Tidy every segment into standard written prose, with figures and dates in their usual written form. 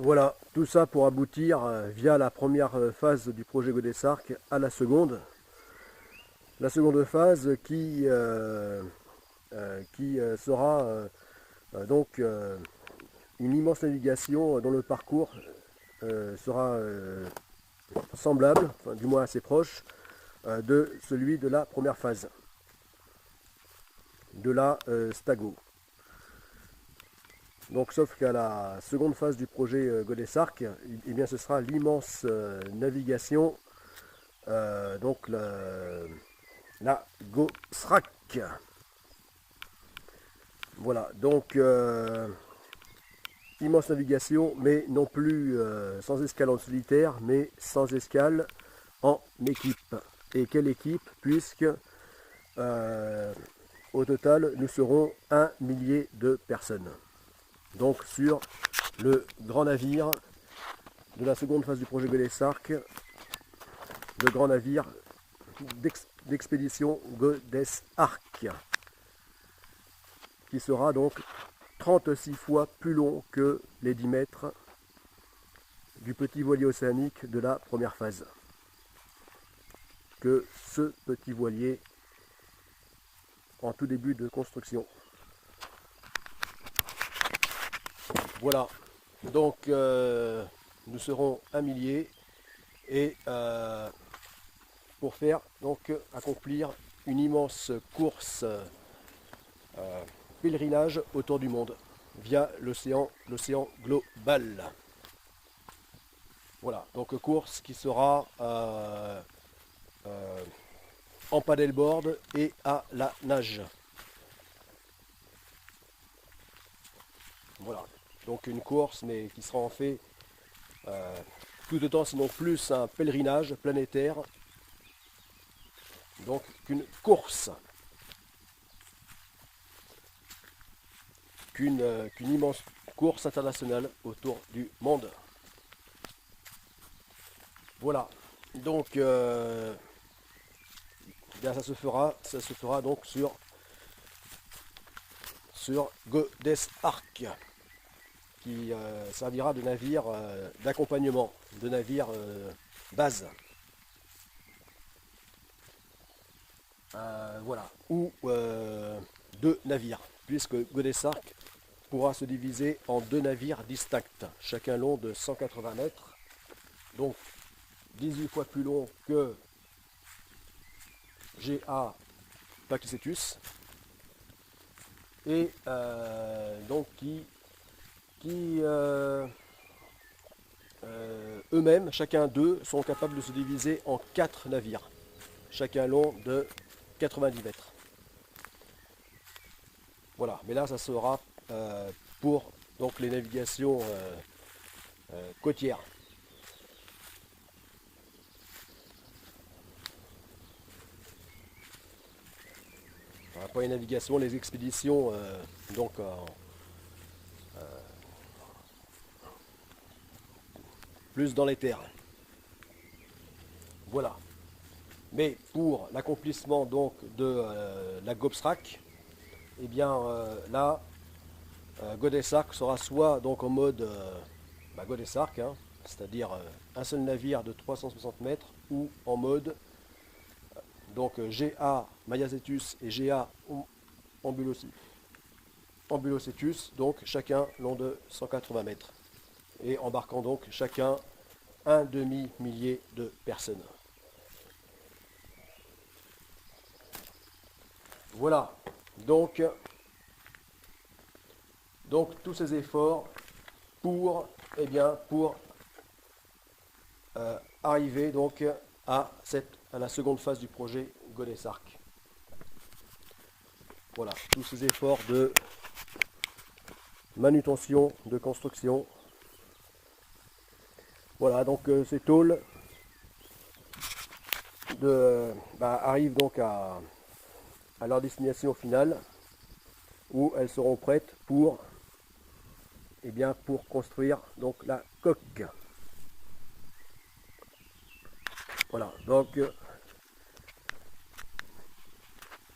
Voilà, tout ça pour aboutir via la première phase du projet Godessarc à la seconde. La seconde phase qui sera donc une immense navigation dont le parcours sera semblable, enfin, du moins assez proche, de celui de la première phase, de la Stago. Donc, sauf qu'à la seconde phase du projet Godessarc, eh bien, ce sera l'immense navigation, donc la GoSRAC. Voilà, donc immense navigation, mais non plus sans escale en solitaire, mais sans escale en équipe. Et quelle équipe, puisque au total, nous serons 1 millier de personnes. Donc sur le grand navire de la seconde phase du projet Godessarc, le grand navire d'expédition Godessarc, qui sera donc 36 fois plus long que les 10 mètres du petit voilier océanique de la première phase. Que ce petit voilier en tout début de construction. Voilà, donc nous serons 1 millier et pour faire donc accomplir une immense course pèlerinage autour du monde via l'océan global. Voilà, donc course qui sera en paddleboard et à la nage. Voilà, donc une course mais qui sera en fait tout autant sinon plus un pèlerinage planétaire, donc qu'une course, qu'une immense course internationale autour du monde. Voilà, donc bien, ça se fera donc sur Godessarc, qui servira de navire d'accompagnement, de navire base. Voilà, ou 2 navires, puisque Godessarc pourra se diviser en 2 navires distincts, chacun long de 180 mètres, donc 18 fois plus long que GA Pakicetus, et donc qui eux-mêmes, chacun d'eux, sont capables de se diviser en 4 navires, chacun long de 90 mètres. Voilà, mais là ça sera pour donc les navigations côtières. Enfin, pour les navigations, les expéditions donc plus dans les terres. Voilà. Mais pour l'accomplissement donc de la GoSRAC, eh bien là, Godessarc sera soit donc en mode Godessarc, hein, c'est-à-dire un seul navire de 360 mètres, ou en mode donc GA Mayacetus et GA Ambulocetus, donc chacun long de 180 mètres, et embarquant donc chacun un demi-millier de personnes. Voilà, donc tous ces efforts pour, arriver donc à la seconde phase du projet Godessarc. Voilà, tous ces efforts de manutention, de construction. Voilà, donc ces tôles arrivent donc à leur destination finale, où elles seront prêtes pour construire donc la coque. Voilà, donc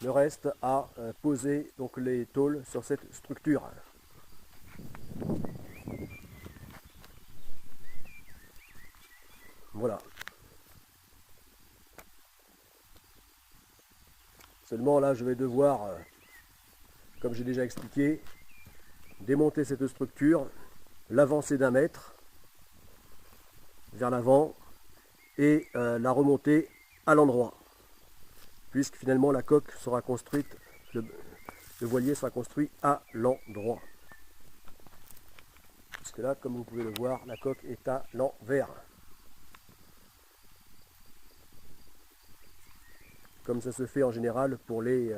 le reste à poser donc les tôles sur cette structure. Voilà. Seulement là, je vais devoir, comme j'ai déjà expliqué, démonter cette structure, l'avancer d'1 mètre vers l'avant et la remonter à l'endroit, puisque finalement la coque sera construite, le voilier sera construit à l'endroit. Parce que là, comme vous pouvez le voir, la coque est à l'envers. Comme ça se fait en général pour les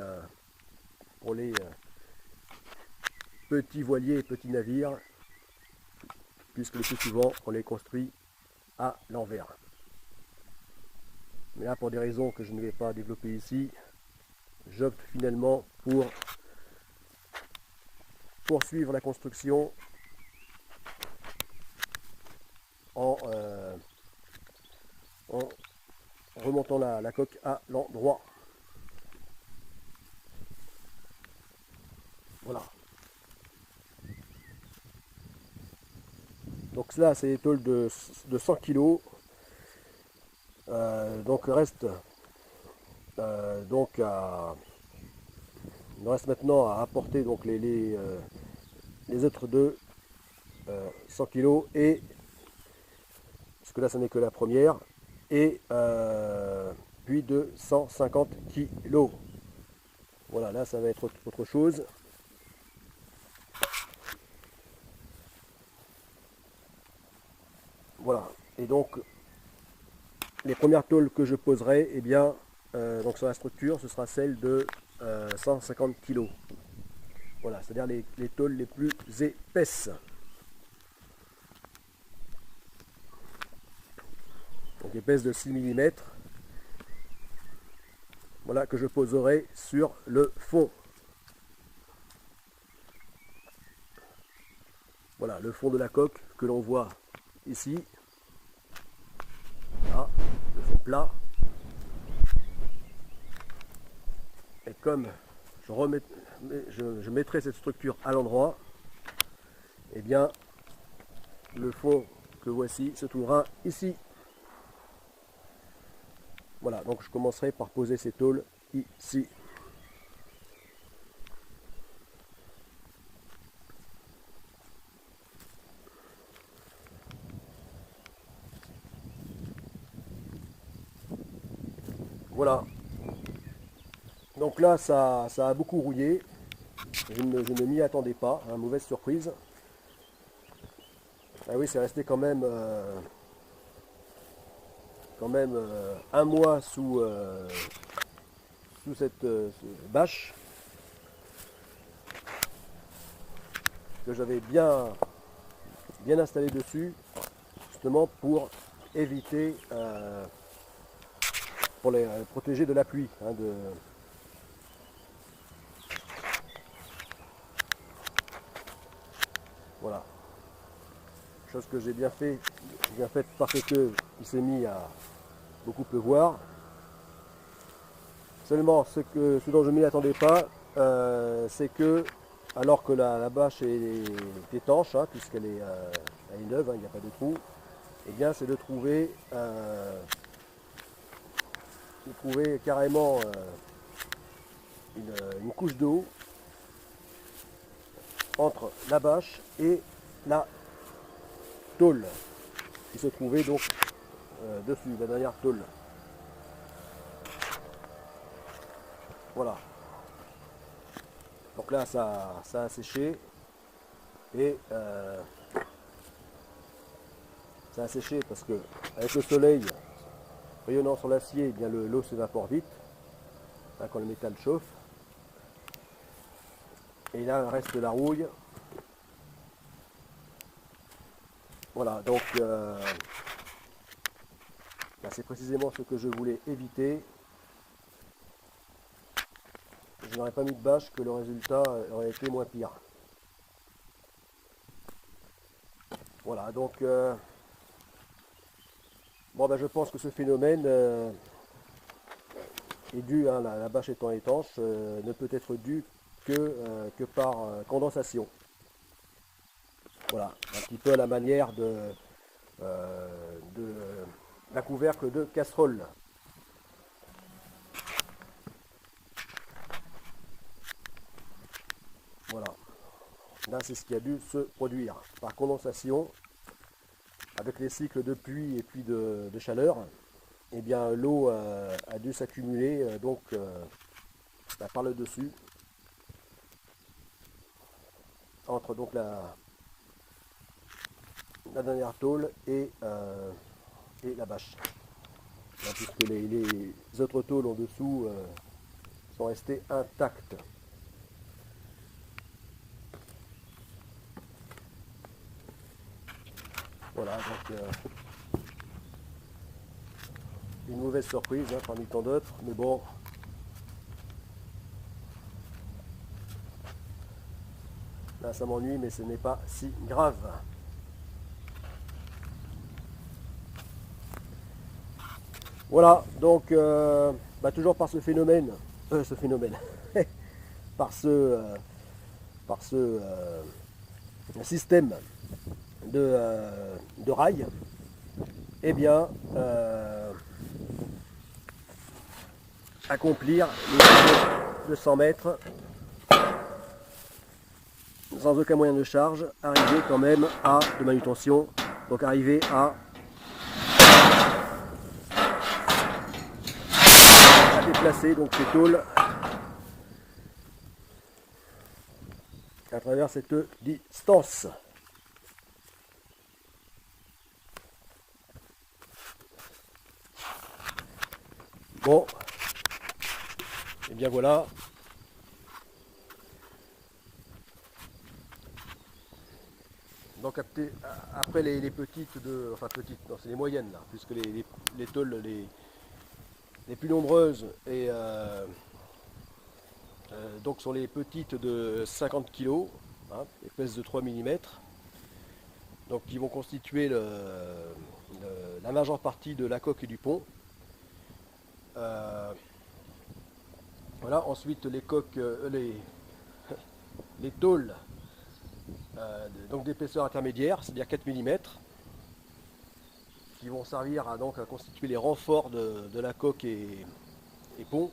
petits voiliers et petits navires, puisque le plus souvent on les construit à l'envers. Mais là, pour des raisons que je ne vais pas développer ici, j'opte finalement pour poursuivre la construction en remontant la coque à l'endroit. Voilà. Donc là, c'est des tôles de 100 kg. Donc reste il me reste maintenant à apporter donc les autres de 100 kg, et parce que là ça n'est que la première, et puis de 150 kg. Voilà, là ça va être autre chose. Voilà, et donc les premières tôles que je poserai, eh bien, donc sur la structure, ce sera celle de 150 kg. Voilà, c'est-à-dire les tôles les plus épaisses. Donc épaisse de 6 mm. Voilà, que je poserai sur le fond. Voilà, le fond de la coque que l'on voit ici. Là, le fond plat. Et comme je mettrai cette structure à l'endroit, eh bien, le fond que voici se trouvera ici. Voilà, donc je commencerai par poser ces tôles ici. Voilà. Donc là, ça a beaucoup rouillé. Je ne m'y attendais pas, hein, mauvaise surprise. Ah oui, c'est resté quand même, 1 mois sous cette bâche que j'avais bien installé dessus, justement pour éviter, pour les protéger de la pluie. Hein, Voilà. Chose que j'ai bien faite parce que il s'est mis à beaucoup pleuvoir. Seulement, ce dont je ne m'y attendais pas, c'est que, alors que la bâche est étanche, hein, puisqu'elle est, elle est neuve, hein, il n'y a pas de trou, et bien c'est de trouver carrément une couche d'eau entre la bâche et la tôle qui se trouvait donc dessus, la dernière tôle. Voilà. Donc là, ça a séché. Et ça a séché parce que avec le soleil rayonnant sur l'acier, eh bien l'eau s'évapore vite, hein, quand le métal chauffe. Et là reste la rouille. Voilà, donc c'est précisément ce que je voulais éviter. Je n'aurais pas mis de bâche, que le résultat aurait été moins pire. Voilà, donc bon, je pense que ce phénomène est dû, hein, la bâche étant étanche, ne peut être dû que par condensation. Voilà, un petit peu à la manière d'un couvercle de casserole. Voilà. Là, c'est ce qui a dû se produire par condensation avec les cycles de pluie et puis de chaleur. Eh bien, l'eau a dû s'accumuler par le dessus entre donc la dernière tôle et la bâche. Puisque les autres tôles en dessous sont restées intactes. Voilà, donc une mauvaise surprise parmi tant d'autres, mais bon. Là, ça m'ennuie, mais ce n'est pas si grave. Voilà, donc toujours par ce phénomène, par ce système de rails, eh bien, accomplir les 200 mètres sans aucun moyen de charge, arriver quand même à de manutention, donc arriver à déplacer donc ces tôles à travers cette distance. Bon, et bien voilà. Donc après les petites, enfin petites, non c'est les moyennes là, puisque les tôles les plus nombreuses et donc sont les petites de 50 kg, épaisses de 3 mm, donc qui vont constituer la majeure partie de la coque et du pont. Voilà, ensuite les coques, les tôles donc d'épaisseur intermédiaire, c'est-à-dire 4 mm, qui vont servir à constituer les renforts de la coque et pont.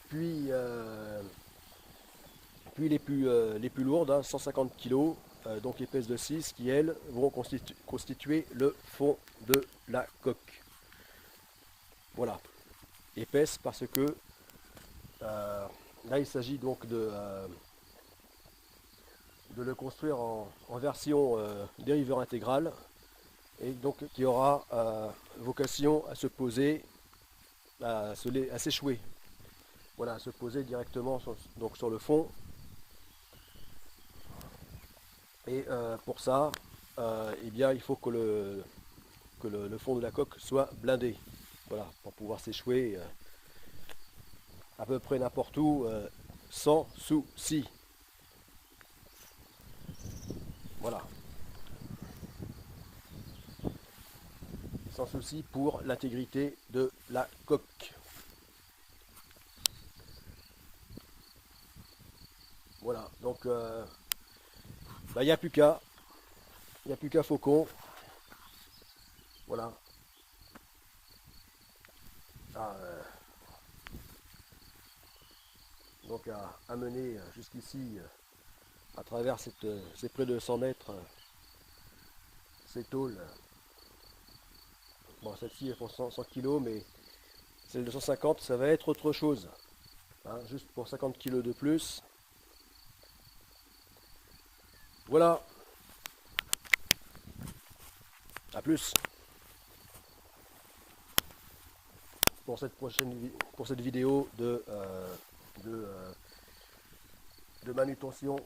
Puis les plus lourdes, 150 kg, donc épaisses de 6, qui elles vont constituer le fond de la coque. Voilà, épaisse parce que là il s'agit donc de le construire en version dériveur intégral, et donc qui aura vocation à se poser, à s'échouer. Voilà, à se poser directement sur le fond. Et pour ça, eh bien, il faut que le fond de la coque soit blindé. Voilà, pour pouvoir s'échouer à peu près n'importe où, sans souci. Voilà. Sans souci pour l'intégrité de la coque. Voilà, donc il n'y a plus qu'à. Il n'y a plus qu'à Faucon. Voilà. Donc à amener jusqu'ici, à travers ces près de 100 mètres, ces tôles. Bon, celle-ci est pour 100 kg, mais celle de 150, ça va être autre chose. Juste pour 50 kg de plus. Voilà. A plus. Pour cette vidéo de manutention